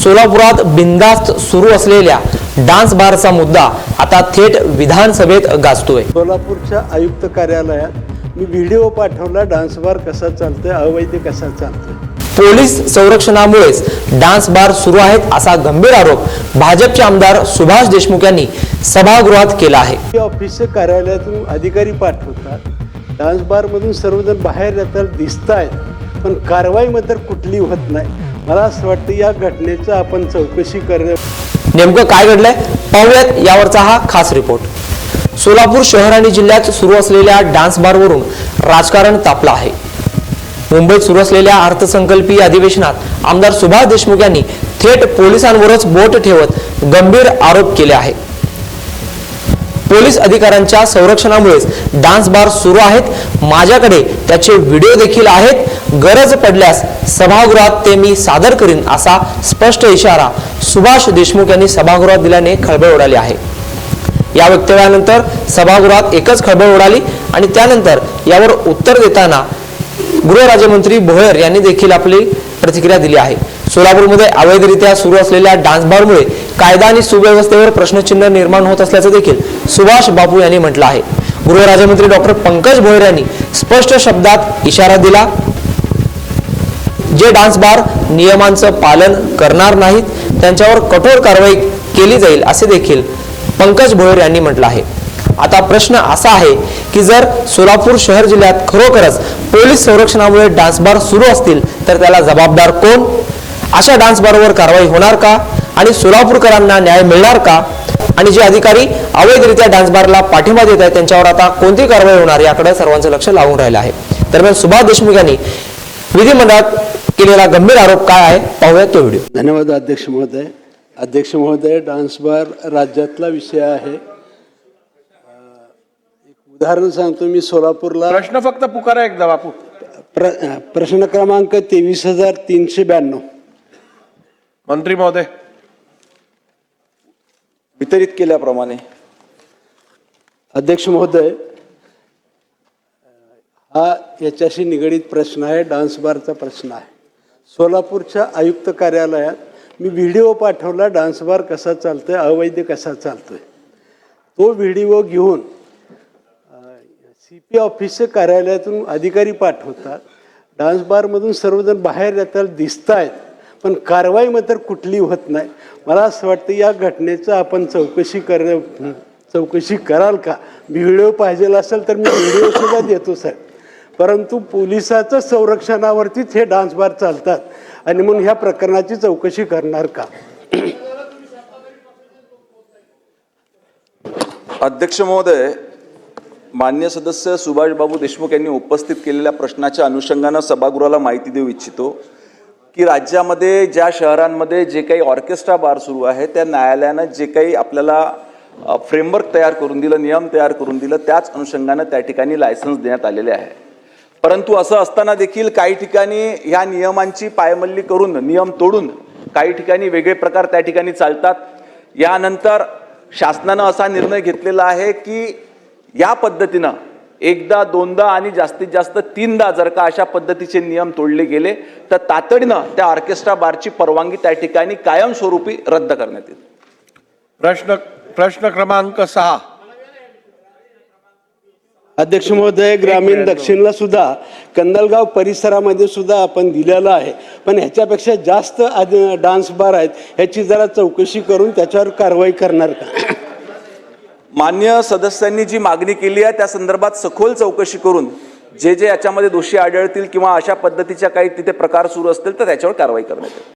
सोलापुरात बिनधास्त सुरू असलेल्या डान्स बारचा मुद्दा आता थेट विधानसभेत गाजतोय। सोलापूरच्या आयुक्त कार्यालयात मी व्हिडिओ पाठवला, डान्स बार कसा चालतोय, अवैध कसा चालतोय। पोलीस संरक्षणामुळेच डान्स बार सुरू आहेत असा गंभीर आरोप भाजपचे आमदार सुभाष देशमुख यांनी सभागृहात केला आहे। ऑफिसच्या कार्यालयातून अधिकारी पाठवतात, डान्स बार मधून सर्वजण बाहेर येतात दिसतायत, पण कारवाई मात्र कुठली होत नाही। मला असं वाटतं या घटनेचं आपण चौकशी करणं। नेमकं काय घडलंय पाहूयात, यावरचा हा खास रिपोर्ट। सोलापूर शहर आणि जिल्ह्यात सुरू असलेल्या डान्स बारवरून राजकारण तापलं आहे। मुंबईत सुरू असलेल्या अर्थसंकल्पीय अधिवेशनात आमदार सुभाष देशमुख यांनी थेट पोलिसांवरच बोट ठेवत गंभीर आरोप केले आहे। पोलीस अधिकाऱ्यांच्या संरक्षणामुळेच डान्स बार सुरू आहेत, माझ्याकडे त्याचे व्हिडिओ देखील आहेत, गरज पडल्यास सभागृहात ते मी सादर करीन असा स्पष्ट इशारा सुभाष देशमुख यांनी सभागृहात दिल्याने खळबळ उडाली आहे। या वक्तव्यानंतर सभागृहात एकच खळबळ उडाली आणि त्यानंतर यावर उत्तर देताना गृहराज्यमंत्री भोयर यांनी देखील आपली प्रतिक्रिया दिली आहे। सोलापूरमध्ये अवैधरित्या सुरू असलेल्या डान्स बारमुळे कायदा आणि सुव्यवस्थेवर प्रश्नचिन्ह निर्माण होत असल्याचं देखील सुभाष बाबू यांनी म्हटलं आहे। गृहराज्यमंत्री डॉक्टर पंकज भोयर यांनी स्पष्ट शब्दात इशारा दिला, जे डान्स बार नियमांचं पालन करणार नाहीत त्यांच्यावर कठोर कारवाई केली जाईल असे देखील पंकज भोयर यांनी म्हटलं आहे। आता प्रश्न असा आहे की जर सोलापूर शहर जिल्ह्यात खरोखरच पोलीस संरक्षणामुळे डान्स बार सुरू असतील तर त्याला जबाबदार कोण? अशा डान्स बारवर कारवाई होणार का आणि सोलापूरकरांना न्याय मिळणार का? आणि जे अधिकारी अवैधरित्या डान्स बारला पाठिंबा देत आहेत त्यांच्यावर आता कोणती कारवाई होणार याकडे सर्वांचं लक्ष लागून राहिलं आहे। दरम्यान सुभाष देशमुख यांनी विधिमंडळात केलेला गंभीर आरोप काय आहे पाहूया तो व्हिडिओ। धन्यवाद अध्यक्ष महोदय। अध्यक्ष महोदय, डान्स बार राज्यातला विषय आहे। उदाहरण सांगतो, मी सोलापूरला प्रश्न फक्त पुकारा एकदा बापू। प्रश्न क्रमांक 23,392 मंत्री महोदय वितरित केल्याप्रमाणे। अध्यक्ष महोदय, हा याच्याशी निगडीत प्रश्न आहे, डान्स बारचा प्रश्न आहे। सोलापूरच्या आयुक्त कार्यालयात मी व्हिडिओ पाठवला, डान्स बार कसा चालतोय, अवैध कसा चालतोय। तो व्हिडिओ घेऊन CP ऑफिसच्या कार्यालयातून अधिकारी पाठवतात, डान्स बारमधून सर्वजण बाहेर येतात दिसतायत, पण कारवाई मात्र कुठली होत नाही। मला असं वाटतं या घटनेचं आपण चौकशी कराल का? व्हिडिओ पाहिजे असेल तर मी व्हिडिओ सुद्धा देतो साहेब, परंतु पोलिसाचं संरक्षणावरतीच हे डान्स बार चालतात आणि म्हणून ह्या प्रकरणाची चौकशी करणार का? अध्यक्ष महोदय, मान्य सदस्य सुभाष बाबू देशमुख यांनी उपस्थित केलेल्या प्रश्नाच्या अनुषंगानं सभागृहाला माहिती देऊ इच्छितो की राज्यामध्ये ज्या शहरांमध्ये जे काही ऑर्केस्ट्रा बार सुरू आहे त्या न्यायालयानं जे काही आपल्याला फ्रेमवर्क तयार करून दिलं, नियम तयार करून दिलं, त्याच अनुषंगानं त्या ठिकाणी लायसन्स देण्यात आलेले आहे। परंतु असं असताना देखील काही ठिकाणी ह्या नियमांची पायमल्ली करून, नियम तोडून काही ठिकाणी वेगळे प्रकार त्या ठिकाणी चालतात। यानंतर शासनानं असा निर्णय घेतलेला आहे की या पद्धतीनं एकदा, दोनदा आणि जास्तीत जास्त 3दा जर का अशा पद्धतीचे नियम तोडले गेले तर तातडीनं त्या ऑर्केस्ट्रा बारची परवानगी त्या ठिकाणी कायमस्वरूपी रद्द करण्यात येईल। प्रश्न क्रमांक 6 अध्यक्ष महोदय, ग्रामीण दक्षिणला सुद्धा कंदलगाव परिसरामध्ये सुद्धा आपण दिलेला आहे, पण ह्याच्यापेक्षा जास्त डान्स बार आहेत, ह्याची जरा चौकशी करून त्याच्यावर कारवाई करणार का? मान्य सदस्यांनी जी मागणी केली आहे त्या संदर्भात सखोल चौकशी करून जे याच्यामध्ये दोषी आढळतील किंवा अशा पद्धतीच्या काही तिथे प्रकार सुरू असतील तर त्याच्यावर कारवाई करण्यात येईल।